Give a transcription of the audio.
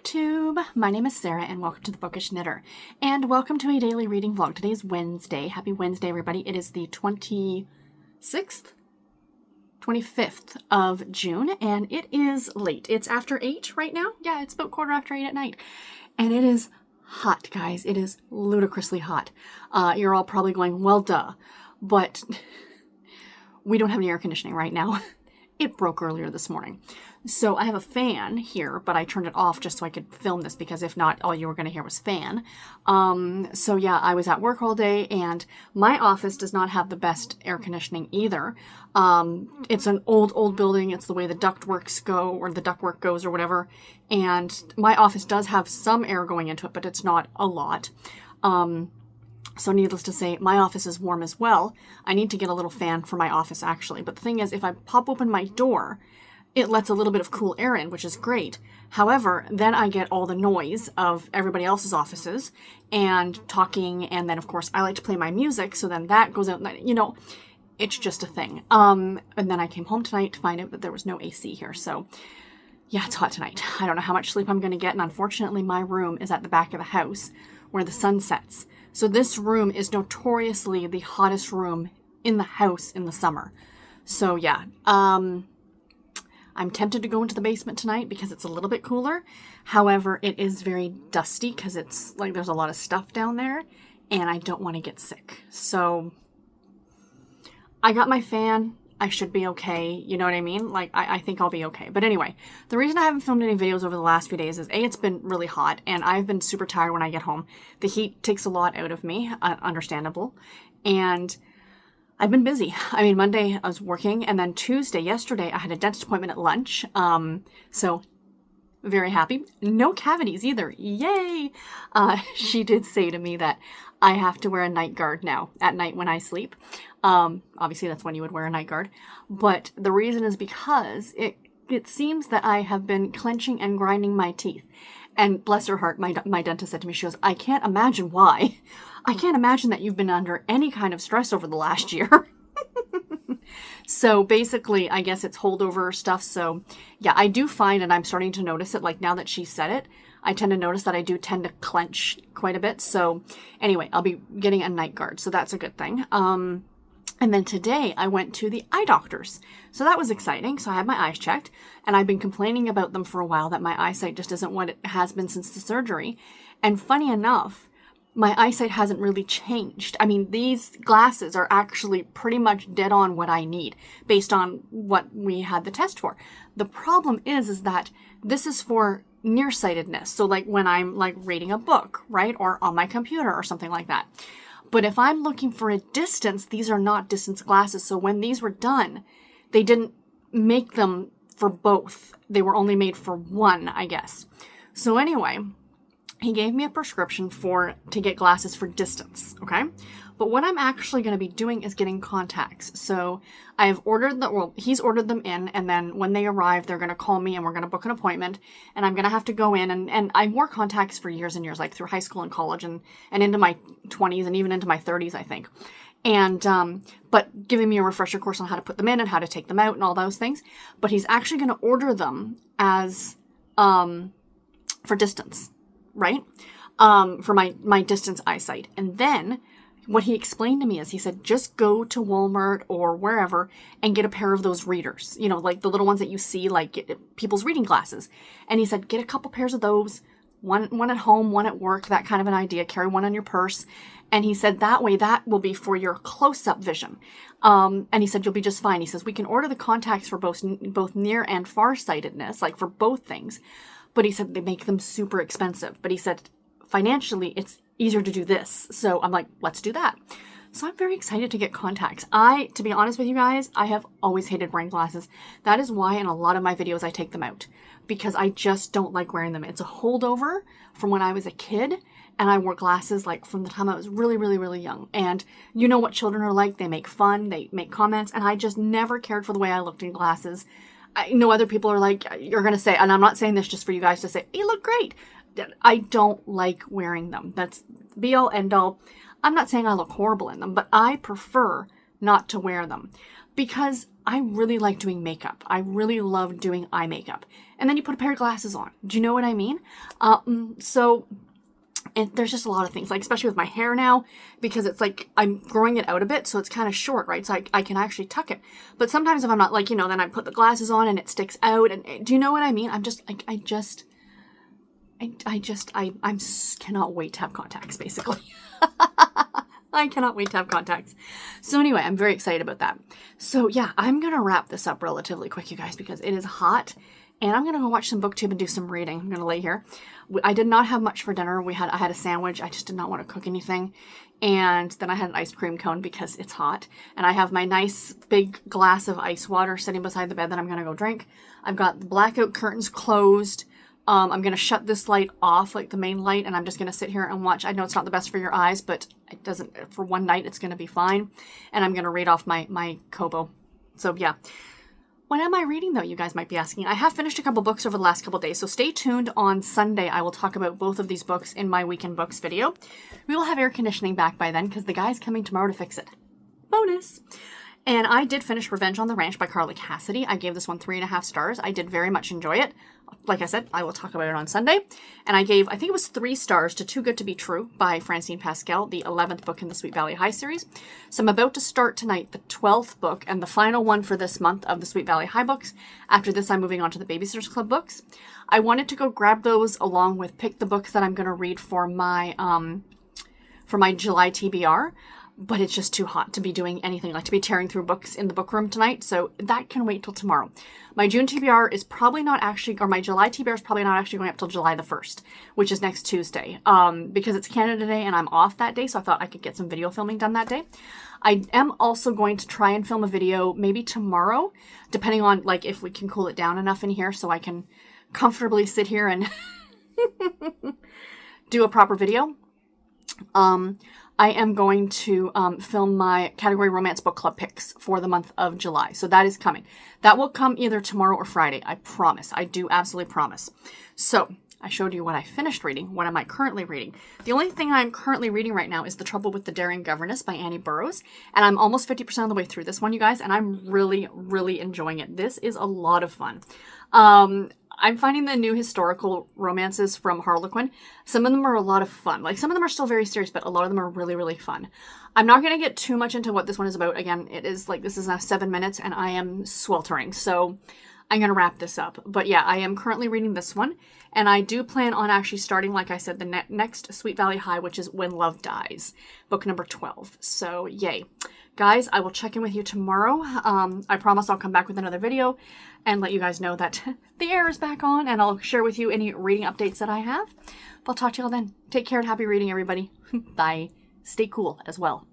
booktube. My name is Sarah and welcome to the Bookish Knitter and welcome to a daily reading vlog. Today's Wednesday. Happy Wednesday everybody. It is the 26th? 25th of June and it is late. It's after 8 right now. Yeah, it's about 8:15 at night and it is hot, guys. It is ludicrously hot. You're all probably going, well duh, but we don't have any air conditioning right now. It broke earlier this morning. So I have a fan here, but I turned it off just so I could film this because if not, all you were going to hear was fan. So yeah, I was at work all day and my office does not have the best air conditioning either. It's an old building. It's the way the ductworks go or the ductwork goes or whatever. And my office does have some air going into it, but it's not a lot. So needless to say, my office is warm as well. I need to get a little fan for my office actually. But the thing is, if I pop open my door, it lets a little bit of cool air in, which is great. However, then I get all the noise of everybody else's offices and talking. And then of course I like to play my music. So then that goes out, you know, it's just a thing. And then I came home tonight to find out that there was no AC here. So yeah, it's hot tonight. I don't know how much sleep I'm going to get. And unfortunately my room is at the back of the house where the sun sets. So this room is notoriously the hottest room in the house in the summer. So yeah, I'm tempted to go into the basement tonight because it's a little bit cooler. However, it is very dusty because it's like there's a lot of stuff down there and I don't want to get sick. So I got my fan. I should be okay. You know what I mean? Like, I think I'll be okay. But anyway, the reason I haven't filmed any videos over the last few days is A, it's been really hot and I've been super tired when I get home. The heat takes a lot out of me, understandable. And I've been busy. I mean, Monday I was working and then yesterday, I had a dentist appointment at lunch. So very happy. No cavities either. Yay! She did say to me that I have to wear a night guard now at night when I sleep. Obviously that's when you would wear a night guard. But the reason is because it seems that I have been clenching and grinding my teeth. And bless her heart, my dentist said to me, she goes, I can't imagine why. I can't imagine that you've been under any kind of stress over the last year. So basically, I guess it's holdover stuff. So yeah, I do find, and I'm starting to notice it, like now that she said it, I tend to notice that I do tend to clench quite a bit. So anyway, I'll be getting a night guard. So that's a good thing. And then today I went to the eye doctors. So that was exciting. So I had my eyes checked and I've been complaining about them for a while that my eyesight just isn't what it has been since the surgery. And funny enough, my eyesight hasn't really changed. I mean, these glasses are actually pretty much dead on what I need based on what we had the test for. The problem is that this is for nearsightedness. So like when I'm like reading a book, right? Or on my computer or something like that. But if I'm looking for a distance, these are not distance glasses. So when these were done, they didn't make them for both. They were only made for one, I guess. So anyway, he gave me a prescription to get glasses for distance, okay? But what I'm actually going to be doing is getting contacts. So I have ordered he's ordered them in, and then when they arrive, they're going to call me and we're going to book an appointment, and I'm going to have to go in, and I wore contacts for years and years, like through high school and college and into my 20s and even into my 30s, I think. And, but giving me a refresher course on how to put them in and how to take them out and all those things. But he's actually going to order them as, for distance. Right? For my distance eyesight. And then what he explained to me is he said, just go to Walmart or wherever and get a pair of those readers, you know, like the little ones that you see, like people's reading glasses. And he said, get a couple pairs of those, one at home, one at work, that kind of an idea, carry one on your purse. And he said that way, that will be for your close-up vision. And he said, you'll be just fine. He says, we can order the contacts for both near and far-sightedness, like for both things. But he said they make them super expensive. But he said financially, it's easier to do this. So I'm like, let's do that. So I'm very excited to get contacts. To be honest with you guys, I have always hated wearing glasses. That is why in a lot of my videos, I take them out. Because I just don't like wearing them. It's a holdover from when I was a kid. And I wore glasses like from the time I was really, really, really young. And you know what children are like. They make fun. They make comments. And I just never cared for the way I looked in glasses. I know other people are like, you're going to say, and I'm not saying this just for you guys to say, you look great. I don't like wearing them. That's be all end all. I'm not saying I look horrible in them, but I prefer not to wear them because I really like doing makeup. I really love doing eye makeup. And then you put a pair of glasses on. Do you know what I mean? And there's just a lot of things, like especially with my hair now, because it's like I'm growing it out a bit, so it's kind of short, right? So I can actually tuck it. But sometimes if I'm not, like, then I put the glasses on and it sticks out. And do you know what I mean? I'm just like, I cannot wait to have contacts, basically. I cannot wait to have contacts. So anyway, I'm very excited about that. So yeah, I'm going to wrap this up relatively quick, you guys, because it is hot. And I'm going to go watch some booktube and do some reading. I'm going to lay here. I did not have much for dinner. I had a sandwich. I just did not want to cook anything. And then I had an ice cream cone because it's hot. And I have my nice big glass of ice water sitting beside the bed that I'm going to go drink. I've got the blackout curtains closed. I'm going to shut this light off, like the main light, and I'm just going to sit here and watch. I know it's not the best for your eyes, but it doesn't, for one night, it's going to be fine. And I'm going to read off my Kobo. So yeah. When am I reading, though, you guys might be asking? I have finished a couple books over the last couple days, so stay tuned. On Sunday, I will talk about both of these books in my Weekend Books video. We will have air conditioning back by then, because the guy's coming tomorrow to fix it. Bonus! And I did finish Revenge on the Ranch by Carly Cassidy. I gave this one 3.5 stars. I did very much enjoy it. Like I said, I will talk about it on Sunday. And I gave, I think it was 3 stars to Too Good to Be True by Francine Pascal, the 11th book in the Sweet Valley High series. So I'm about to start tonight the 12th book and the final one for this month of the Sweet Valley High books. After this, I'm moving on to the Babysitters Club books. I wanted to go grab those along with pick the books that I'm going to read for my July TBR. But it's just too hot to be doing anything, like to be tearing through books in the book room tonight. So that can wait till tomorrow. My June TBR is probably not actually, or my July TBR is probably not actually going up till July the 1st, which is next Tuesday, because it's Canada Day and I'm off that day. So I thought I could get some video filming done that day. I am also going to try and film a video maybe tomorrow, depending on like if we can cool it down enough in here so I can comfortably sit here and do a proper video. I am going to film my category romance book club picks for the month of July. So that is coming. That will come either tomorrow or Friday. I promise. I do absolutely promise. So I showed you what I finished reading. What am I currently reading? The only thing I'm currently reading right now is The Trouble with the Daring Governess by Annie Burroughs. And I'm almost 50% of the way through this one, you guys. And I'm really, really enjoying it. This is a lot of fun. I'm finding the new historical romances from Harlequin. Some of them are a lot of fun. Like, some of them are still very serious, but a lot of them are really, really fun. I'm not going to get too much into what this one is about. Again, it is like, this is now 7 minutes and I am sweltering. So I'm going to wrap this up. But yeah, I am currently reading this one. And I do plan on actually starting, like I said, the next Sweet Valley High, which is When Love Dies, book number 12. So yay. Guys, I will check in with you tomorrow. I promise I'll come back with another video and let you guys know that the air is back on, and I'll share with you any reading updates that I have. But I'll talk to y'all then. Take care and happy reading, everybody. Bye. Stay cool as well.